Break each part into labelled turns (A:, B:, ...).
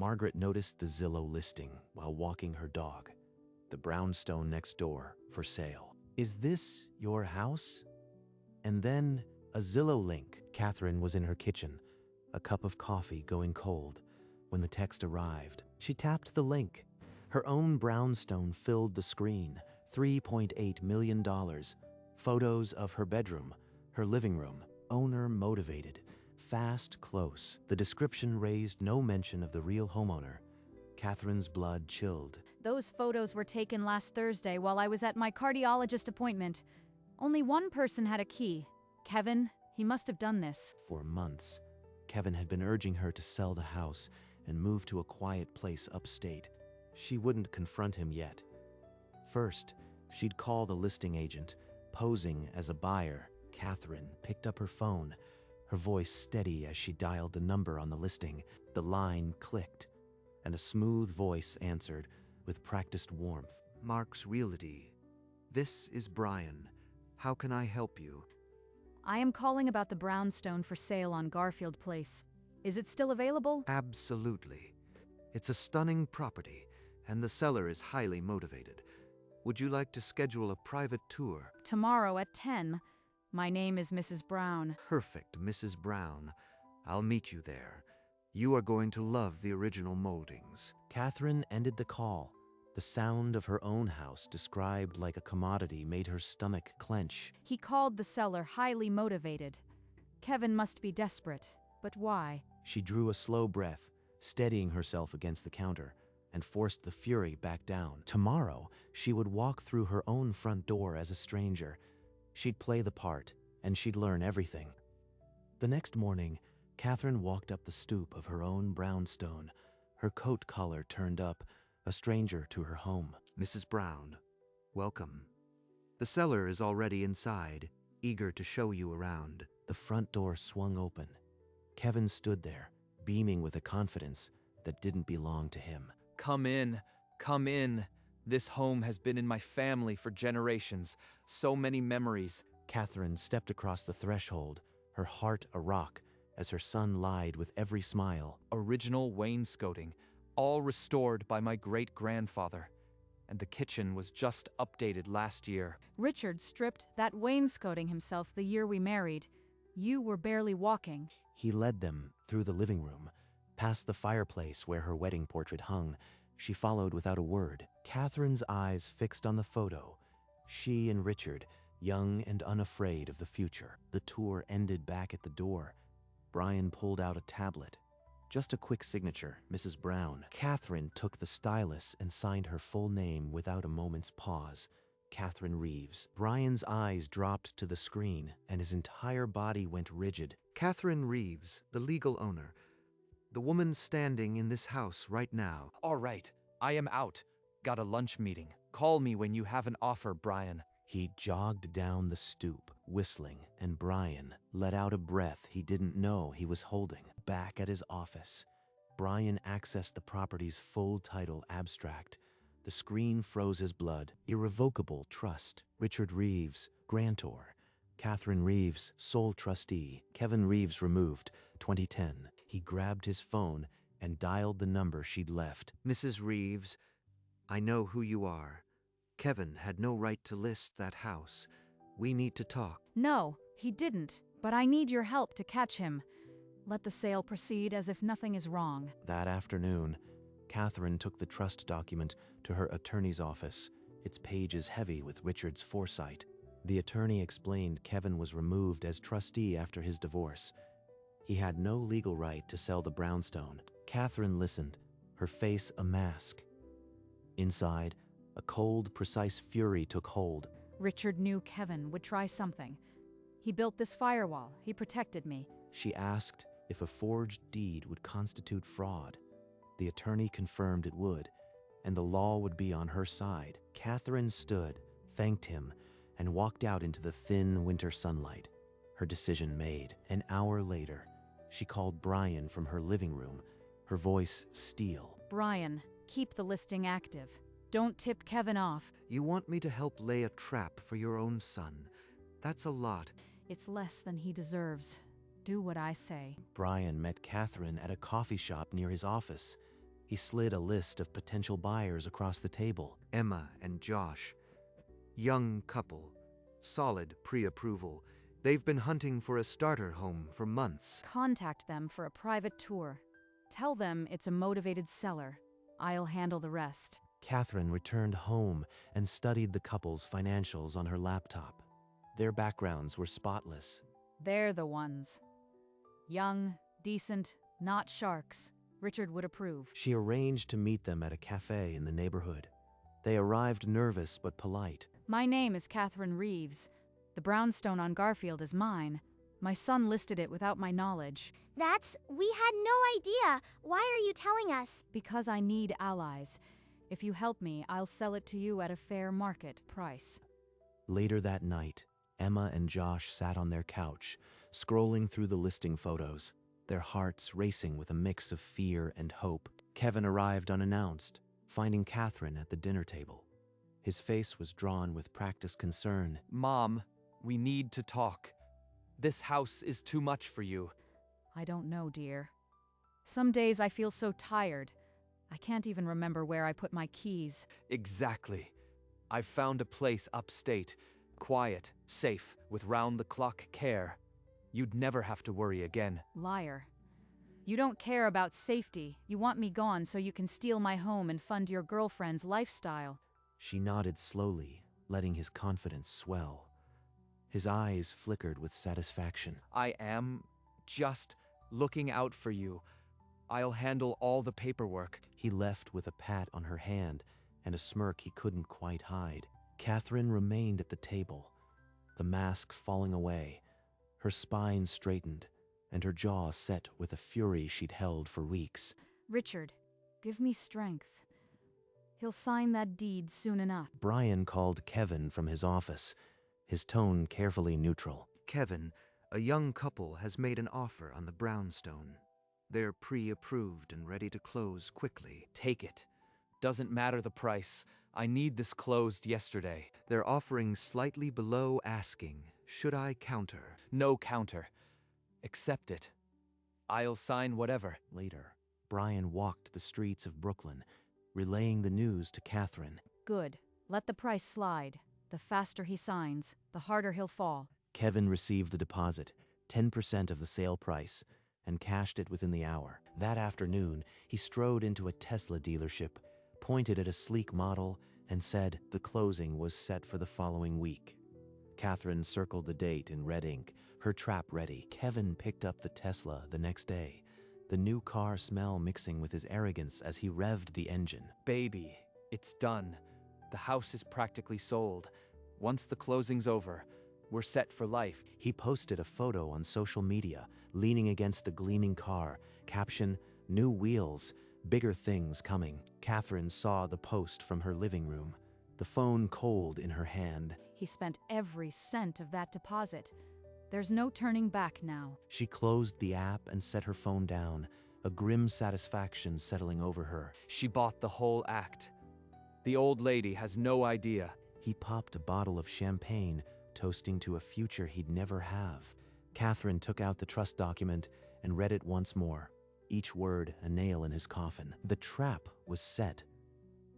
A: Margaret noticed the Zillow listing while walking her dog. The brownstone next door, for sale. Is this your house? And then a Zillow link. Catherine was in her kitchen, a cup of coffee going cold, when the text arrived. She tapped the link. Her own brownstone filled the screen, $3.8 million. Photos of her bedroom, her living room, owner motivated, fast, close. The description raised no mention of the real homeowner. Catherine's blood chilled.
B: Those photos were taken last Thursday while I was at my cardiologist appointment. Only one person had a key. Kevin, he must have done this.
A: For months, Kevin had been urging her to sell the house and move to a quiet place upstate. She wouldn't confront him yet. First, she'd call the listing agent, posing as a buyer. Catherine picked up her phone, her voice steady as she dialed the number on the listing. The line clicked, and a smooth voice answered with practiced warmth.
C: Mark's Realty. This is Brian. How can I help you?
B: I am calling about the brownstone for sale on Garfield Place. Is it still available?
C: Absolutely. It's a stunning property, and the seller is highly motivated. Would you like to schedule a private tour?
B: Tomorrow at 10. My name is Mrs. Brown.
C: Perfect, Mrs. Brown. I'll meet you there. You are going to love the original moldings.
A: Catherine ended the call. The sound of her own house, described like a commodity, made her stomach clench.
B: He called the seller highly motivated. Kevin must be desperate. But why?
A: She drew a slow breath, steadying herself against the counter, and forced the fury back down. Tomorrow, she would walk through her own front door as a stranger. She'd play the part, and she'd learn everything. The next morning, Catherine walked up the stoop of her own brownstone, her coat collar turned up, a stranger to her home.
C: Mrs. Brown, welcome. The seller is already inside, eager to show you around.
A: The front door swung open. Kevin stood there, beaming with a confidence that didn't belong to him.
D: Come in, come in. This home has been in my family for generations. So many memories.
A: Catherine stepped across the threshold, her heart a rock, as her son lied with every smile.
D: Original wainscoting, all restored by my great-grandfather. And the kitchen was just updated last year.
B: Richard stripped that wainscoting himself the year we married. You were barely walking.
A: He led them through the living room, past the fireplace where her wedding portrait hung. She followed without a word, Catherine's eyes fixed on the photo. She and Richard, young and unafraid of the future. The tour ended back at the door. Brian pulled out a tablet. Just a quick signature, Mrs. Brown. Catherine took the stylus and signed her full name without a moment's pause. Catherine Reeves. Brian's eyes dropped to the screen, and his entire body went rigid.
C: Catherine Reeves, the legal owner. The woman standing in this house right now.
D: All right, I am out. Got a lunch meeting. Call me when you have an offer, Brian.
A: He jogged down the stoop, whistling, and Brian let out a breath he didn't know he was holding. Back at his office, Brian accessed the property's full title abstract. The screen froze his blood. Irrevocable trust. Richard Reeves, grantor. Catherine Reeves, sole trustee. Kevin Reeves removed, 2010. He grabbed his phone and dialed the number she'd left.
C: Mrs. Reeves, I know who you are. Kevin had no right to list that house. We need to talk.
B: No, he didn't, but I need your help to catch him. Let the sale proceed as if nothing is wrong.
A: That afternoon, Catherine took the trust document to her attorney's office, its pages heavy with Richard's foresight. The attorney explained Kevin was removed as trustee after his divorce. He had no legal right to sell the brownstone. Catherine listened, her face a mask. Inside, a cold, precise fury took hold.
B: Richard knew Kevin would try something. He built this firewall. He protected me.
A: She asked if a forged deed would constitute fraud. The attorney confirmed it would, and the law would be on her side. Catherine stood, thanked him, and walked out into the thin winter sunlight. Her decision made. An hour later, she called Brian from her living room, her voice steel.
B: Brian, keep the listing active. Don't tip Kevin off.
C: You want me to help lay a trap for your own son. That's a lot.
B: It's less than he deserves. Do what I say.
A: Brian met Catherine at a coffee shop near his office. He slid a list of potential buyers across the table.
C: Emma and Josh. Young couple. Solid pre-approval. They've been hunting for a starter home for months.
B: Contact them for a private tour. Tell them it's a motivated seller. I'll handle the rest.
A: Catherine returned home and studied the couple's financials on her laptop. Their backgrounds were spotless.
B: They're the ones. Young, decent, not sharks. Richard would approve.
A: She arranged to meet them at a cafe in the neighborhood. They arrived nervous but polite.
B: My name is Catherine Reeves. The brownstone on Garfield is mine. My son listed it without my knowledge.
E: We had no idea. Why are you telling us?
B: Because I need allies. If you help me, I'll sell it to you at a fair market price.
A: Later that night, Emma and Josh sat on their couch, scrolling through the listing photos, their hearts racing with a mix of fear and hope. Kevin arrived unannounced, finding Catherine at the dinner table. His face was drawn with practiced concern.
D: Mom, we need to talk. This house is too much for you.
B: I don't know, dear. Some days I feel so tired. I can't even remember where I put my keys.
D: Exactly. I've found a place upstate. Quiet, safe, with round-the-clock care. You'd never have to worry again.
B: Liar. You don't care about safety. You want me gone so you can steal my home and fund your girlfriend's lifestyle.
A: She nodded slowly, letting his confidence swell. His eyes flickered with satisfaction.
D: I am just looking out for you. I'll handle all the paperwork.
A: He left with a pat on her hand and a smirk he couldn't quite hide. Catherine remained at the table, the mask falling away, her spine straightened, and her jaw set with a fury she'd held for weeks.
B: Richard, give me strength. He'll sign that deed soon enough.
A: Brian called Kevin from his office, his tone carefully neutral.
C: Kevin, a young couple, has made an offer on the Brownstone. They're pre-approved and ready to close quickly.
D: Take it. Doesn't matter the price. I need this closed yesterday.
C: They're offering slightly below asking. Should I counter?
D: No counter. Accept it. I'll sign whatever.
A: Later, Brian walked the streets of Brooklyn, relaying the news to Catherine.
B: Good. Let the price slide. The faster he signs, the harder he'll fall.
A: Kevin received the deposit, 10% of the sale price, and cashed it within the hour. That afternoon, he strode into a Tesla dealership, pointed at a sleek model, and said the closing was set for the following week. Catherine circled the date in red ink, her trap ready. Kevin picked up the Tesla the next day, the new car smell mixing with his arrogance as he revved the engine.
D: Baby, it's done. The house is practically sold. Once the closing's over, we're set for life.
A: He posted a photo on social media, leaning against the gleaming car, caption, "New wheels, bigger things coming." Catherine saw the post from her living room, the phone cold in her hand.
B: He spent every cent of that deposit. There's no turning back now.
A: She closed the app and set her phone down, a grim satisfaction settling over her.
D: She bought the whole act. The old lady has no idea.
A: He popped a bottle of champagne, toasting to a future he'd never have. Catherine took out the trust document and read it once more, each word a nail in his coffin. The trap was set.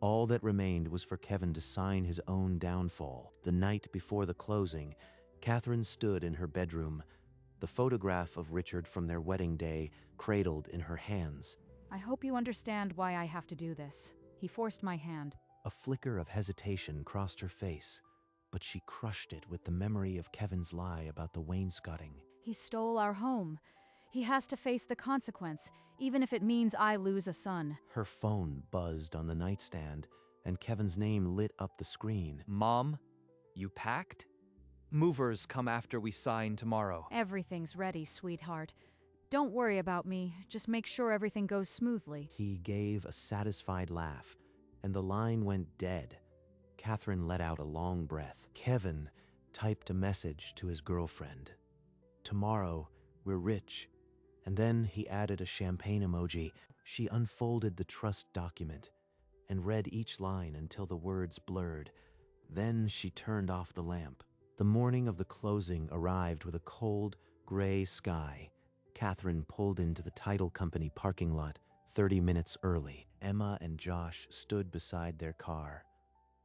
A: All that remained was for Kevin to sign his own downfall. The night before the closing, Catherine stood in her bedroom, the photograph of Richard from their wedding day cradled in her hands.
B: I hope you understand why I have to do this. He forced my hand.
A: A flicker of hesitation crossed her face, but she crushed it with the memory of Kevin's lie about the wainscoting.
B: He stole our home. He has to face the consequence, even if it means I lose a son.
A: Her phone buzzed on the nightstand, and Kevin's name lit up the screen.
D: Mom, you packed? Movers come after we sign tomorrow.
B: Everything's ready, sweetheart. Don't worry about me. Just make sure everything goes smoothly.
A: He gave a satisfied laugh, and the line went dead. Catherine let out a long breath. Kevin typed a message to his girlfriend. "Tomorrow, we're rich." And then he added a champagne emoji. She unfolded the trust document and read each line until the words blurred. Then she turned off the lamp. The morning of the closing arrived with a cold, gray sky. Catherine pulled into the title company parking lot, 30 minutes early, Emma and Josh stood beside their car,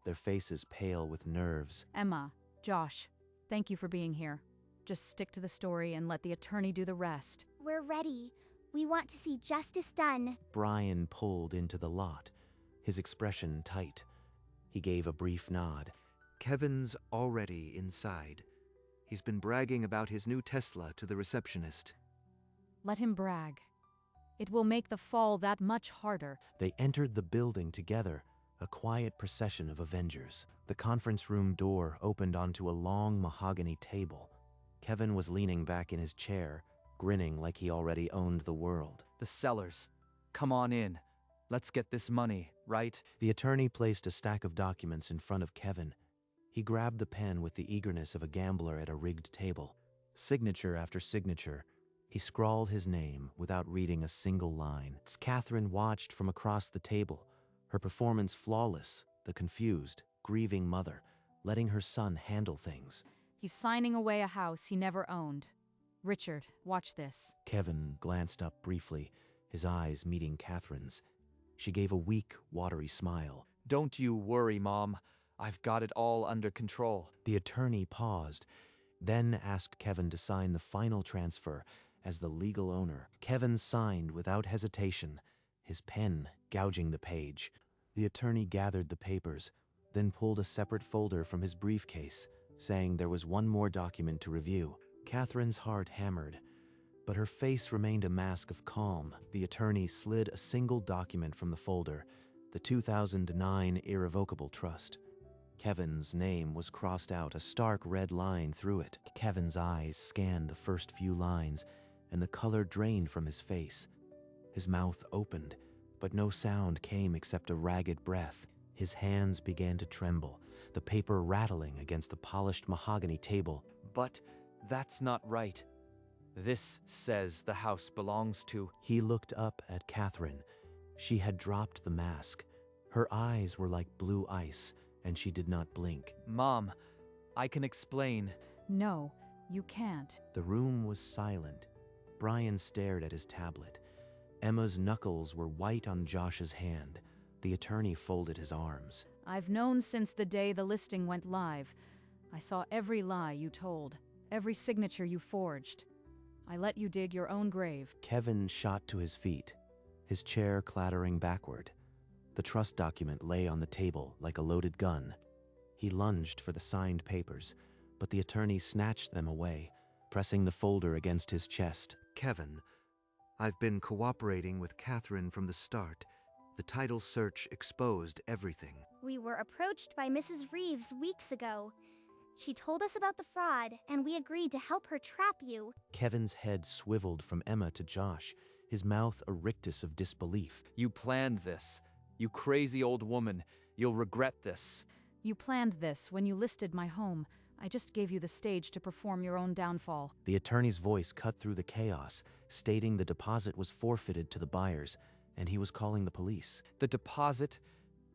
A: their faces pale with nerves.
B: Emma, Josh, thank you for being here. Just stick to the story and let the attorney do the rest.
E: We're ready. We want to see justice done.
A: Brian pulled into the lot, his expression tight. He gave a brief nod.
C: Kevin's already inside. He's been bragging about his new Tesla to the receptionist.
B: Let him brag. It will make the fall that much harder.
A: They entered the building together, a quiet procession of Avengers. The conference room door opened onto a long mahogany table. Kevin was leaning back in his chair, grinning like he already owned the world.
D: The sellers. Come on in. Let's get this money, right?
A: The attorney placed a stack of documents in front of Kevin. He grabbed the pen with the eagerness of a gambler at a rigged table. Signature after signature, he scrawled his name without reading a single line. Catherine watched from across the table, her performance flawless, the confused, grieving mother, letting her son handle things.
B: He's signing away a house he never owned. Richard, watch this.
A: Kevin glanced up briefly, his eyes meeting Catherine's. She gave a weak, watery smile.
D: Don't you worry, Mom. I've got it all under control.
A: The attorney paused, then asked Kevin to sign the final transfer as the legal owner. Kevin signed without hesitation, his pen gouging the page. The attorney gathered the papers, then pulled a separate folder from his briefcase, saying there was one more document to review. Catherine's heart hammered, but her face remained a mask of calm. The attorney slid a single document from the folder, the 2009 Irrevocable Trust. Kevin's name was crossed out, a stark red line through it. Kevin's eyes scanned the first few lines, and the color drained from his face. His mouth opened, but no sound came except a ragged breath. His hands began to tremble, the paper rattling against the polished mahogany table.
D: But that's not right. This says the house belongs to...
A: He looked up at Catherine. She had dropped the mask. Her eyes were like blue ice, and she did not blink.
D: Mom, I can explain.
B: No, you can't.
A: The room was silent. Brian stared at his tablet. Emma's knuckles were white on Josh's hand. The attorney folded his arms.
B: I've known since the day the listing went live. I saw every lie you told, every signature you forged. I let you dig your own grave.
A: Kevin shot to his feet, his chair clattering backward. The trust document lay on the table like a loaded gun. He lunged for the signed papers, but the attorney snatched them away, pressing the folder against his chest.
C: Kevin, I've been cooperating with Catherine from the start. The title search exposed everything.
E: We were approached by Mrs. Reeves weeks ago. She told us about the fraud, and we agreed to help her trap you.
A: Kevin's head swiveled from Emma to Josh, his mouth a rictus of disbelief.
D: You planned this. You crazy old woman. You'll regret this.
B: You planned this when you listed my home. I just gave you the stage to perform your own downfall.
A: The attorney's voice cut through the chaos, stating the deposit was forfeited to the buyers, and he was calling the police.
D: The deposit?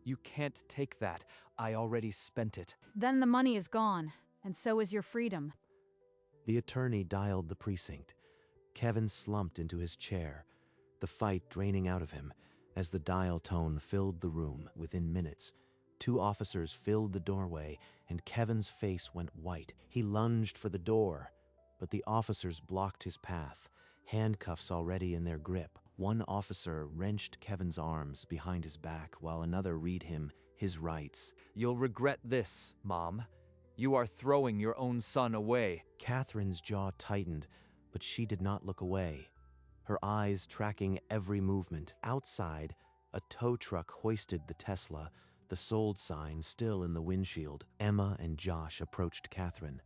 D: You can't take that. I already spent it.
B: Then the money is gone, and so is your freedom.
A: The attorney dialed the precinct. Kevin slumped into his chair, the fight draining out of him. As the dial tone filled the room, within minutes, 2 officers filled the doorway, and Kevin's face went white. He lunged for the door, but the officers blocked his path, handcuffs already in their grip. One officer wrenched Kevin's arms behind his back while another read him his rights.
D: You'll regret this, Mom. You are throwing your own son away.
A: Catherine's jaw tightened, but she did not look away, her eyes tracking every movement. Outside, a tow truck hoisted the Tesla, the sold sign still in the windshield. Emma and Josh approached Catherine,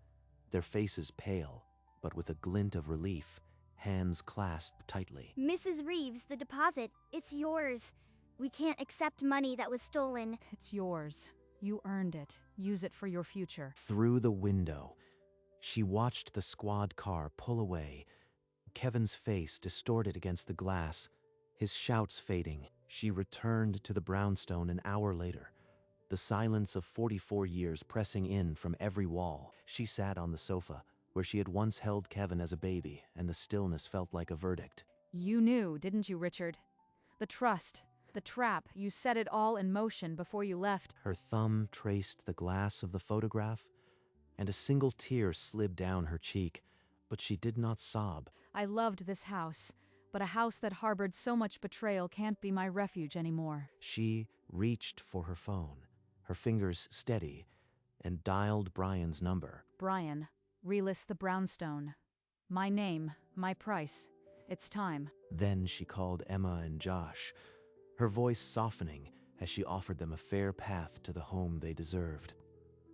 A: their faces pale, but with a glint of relief, hands clasped tightly.
E: Mrs. Reeves, the deposit, it's yours. We can't accept money that was stolen.
B: It's yours. You earned it. Use it for your future.
A: Through the window, she watched the squad car pull away, Kevin's face distorted against the glass, his shouts fading. She returned to the Brownstone an hour later, the silence of 44 years pressing in from every wall. She sat on the sofa, where she had once held Kevin as a baby, and the stillness felt like a verdict.
B: You knew, didn't you, Richard? The trust. The trap. You set it all in motion before you left.
A: Her thumb traced the glass of the photograph, and a single tear slid down her cheek, but she did not sob.
B: I loved this house, but a house that harbored so much betrayal can't be my refuge anymore.
A: She reached for her phone, her fingers steady, and dialed Brian's number.
B: Brian, relist the Brownstone. My name, my price. It's time.
A: Then she called Emma and Josh, her voice softening as she offered them a fair path to the home they deserved.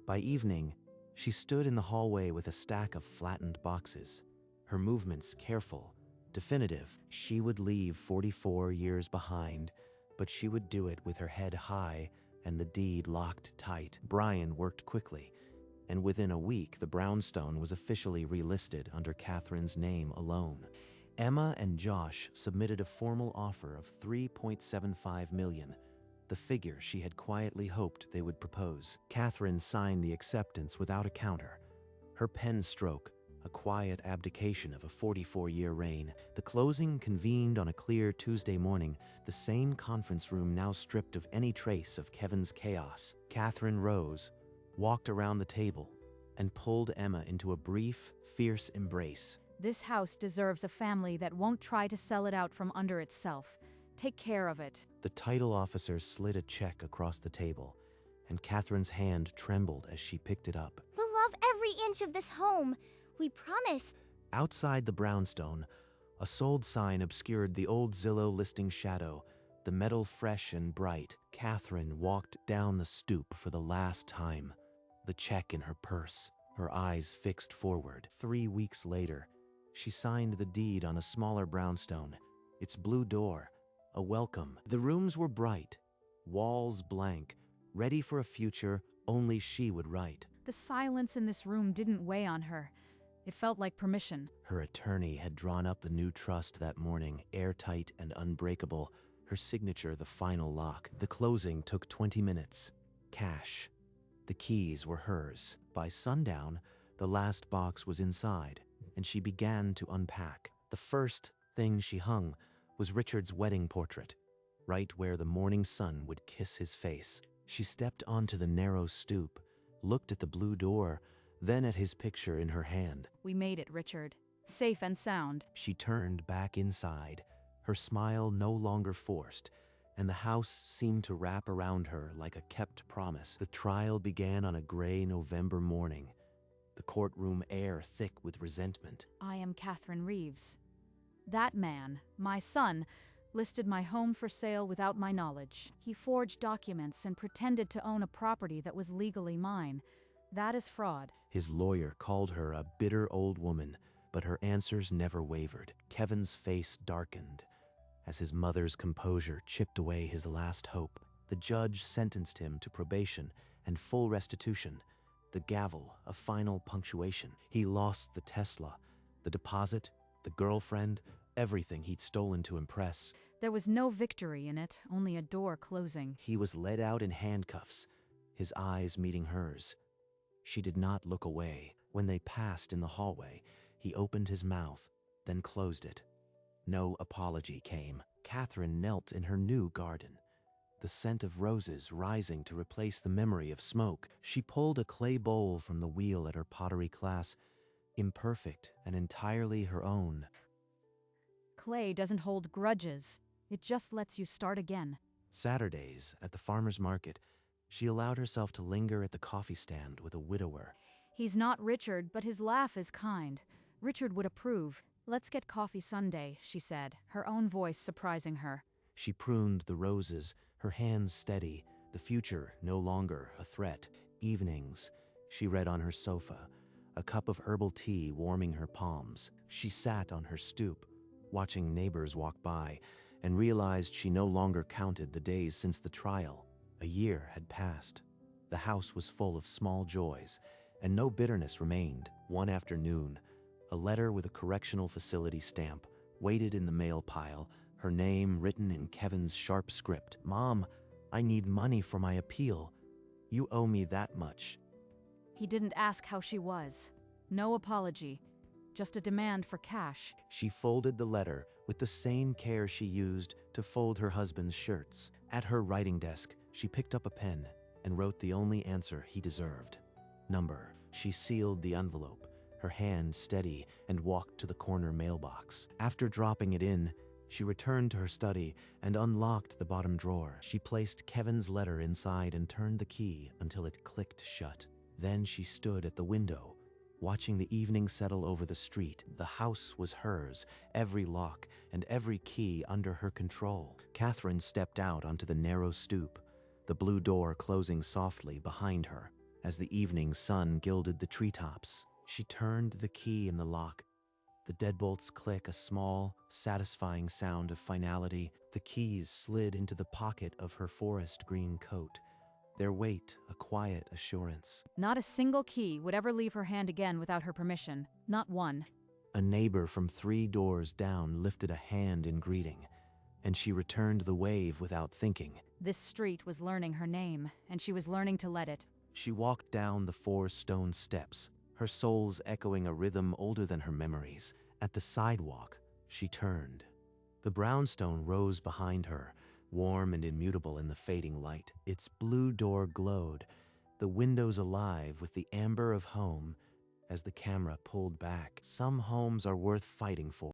A: By evening, she stood in the hallway with a stack of flattened boxes, her movements careful, definitive. She would leave 44 years behind, but she would do it with her head high and the deed locked tight. Brian worked quickly, and within a week the Brownstone was officially relisted under Catherine's name alone. Emma and Josh submitted a formal offer of $3.75 million, the figure she had quietly hoped they would propose. Catherine signed the acceptance without a counter, her pen stroke a quiet abdication of a 44-year reign. The closing convened on a clear Tuesday morning, the same conference room now stripped of any trace of Kevin's chaos. Catherine rose, walked around the table, and pulled Emma into a brief, fierce embrace.
B: This house deserves a family that won't try to sell it out from under itself. Take care of it.
A: The title officer slid a check across the table, and Catherine's hand trembled as she picked it up.
E: We'll love every inch of this home. We promise.
A: Outside the Brownstone, a sold sign obscured the old Zillow listing shadow, the metal fresh and bright. Catherine walked down the stoop for the last time, the check in her purse, her eyes fixed forward. 3 weeks later, she signed the deed on a smaller brownstone, its blue door, a welcome. The rooms were bright, walls blank, ready for a future only she would write.
B: The silence in this room didn't weigh on her. It felt like permission.
A: Her attorney had drawn up the new trust that morning, airtight and unbreakable, her signature the final lock. The closing took 20 minutes. Cash. The keys were hers. By sundown, the last box was inside, and she began to unpack. The first thing she hung was Richard's wedding portrait, right where the morning sun would kiss his face. She stepped onto the narrow stoop, looked at the blue door, then at his picture in her hand.
B: We made it, Richard. Safe and sound.
A: She turned back inside, her smile no longer forced, and the house seemed to wrap around her like a kept promise. The trial began on a gray November morning, the courtroom air thick with resentment.
B: I am Catherine Reeves. That man, my son, listed my home for sale without my knowledge. He forged documents and pretended to own a property that was legally mine. That is fraud.
A: His lawyer called her a bitter old woman, but her answers never wavered. Kevin's face darkened as his mother's composure chipped away his last hope. The judge sentenced him to probation and full restitution, the gavel a final punctuation. He lost the Tesla, the deposit, the girlfriend, everything he'd stolen to impress.
B: There was no victory in it, only a door closing.
A: He was led out in handcuffs, his eyes meeting hers. She did not look away. When they passed in the hallway, he opened his mouth, then closed it. No apology came. Catherine knelt in her new garden, the scent of roses rising to replace the memory of smoke. She pulled a clay bowl from the wheel at her pottery class, imperfect and entirely her own.
B: Clay doesn't hold grudges. It just lets you start again.
A: Saturdays, at the farmer's market, she allowed herself to linger at the coffee stand with a widower.
B: He's not Richard, but his laugh is kind. Richard would approve. Let's get coffee Sunday, she said, her own voice surprising her.
A: She pruned the roses, her hands steady, the future no longer a threat. Evenings, she read on her sofa, a cup of herbal tea warming her palms. She sat on her stoop, watching neighbors walk by, and realized she no longer counted the days since the trial. A year had passed. The house was full of small joys, and no bitterness remained. One afternoon, a letter with a correctional facility stamp waited in the mail pile, her name written in Kevin's sharp script. "Mom, I need money for my appeal. You owe me that much."
B: He didn't ask how she was. No apology, just a demand for cash.
A: She folded the letter with the same care she used to fold her husband's shirts. At her writing desk, she picked up a pen and wrote the only answer he deserved. Number. She sealed the envelope, her hand steady, and walked to the corner mailbox. After dropping it in, she returned to her study and unlocked the bottom drawer. She placed Kevin's letter inside and turned the key until it clicked shut. Then she stood at the window, watching the evening settle over the street. The house was hers, every lock and every key under her control. Catherine stepped out onto the narrow stoop, the blue door closing softly behind her as the evening sun gilded the treetops. She turned the key in the lock. The deadbolts click, a small, satisfying sound of finality. The keys slid into the pocket of her forest green coat, their weight a quiet assurance.
B: Not a single key would ever leave her hand again without her permission. Not one.
A: A neighbor from 3 doors down lifted a hand in greeting, and she returned the wave without thinking.
B: This street was learning her name, and she was learning to let it.
A: She walked down the 4 stone steps, her soles echoing a rhythm older than her memories. At the sidewalk, she turned. The brownstone rose behind her, warm and immutable in the fading light. Its blue door glowed, the windows alive with the amber of home as the camera pulled back. Some homes are worth fighting for.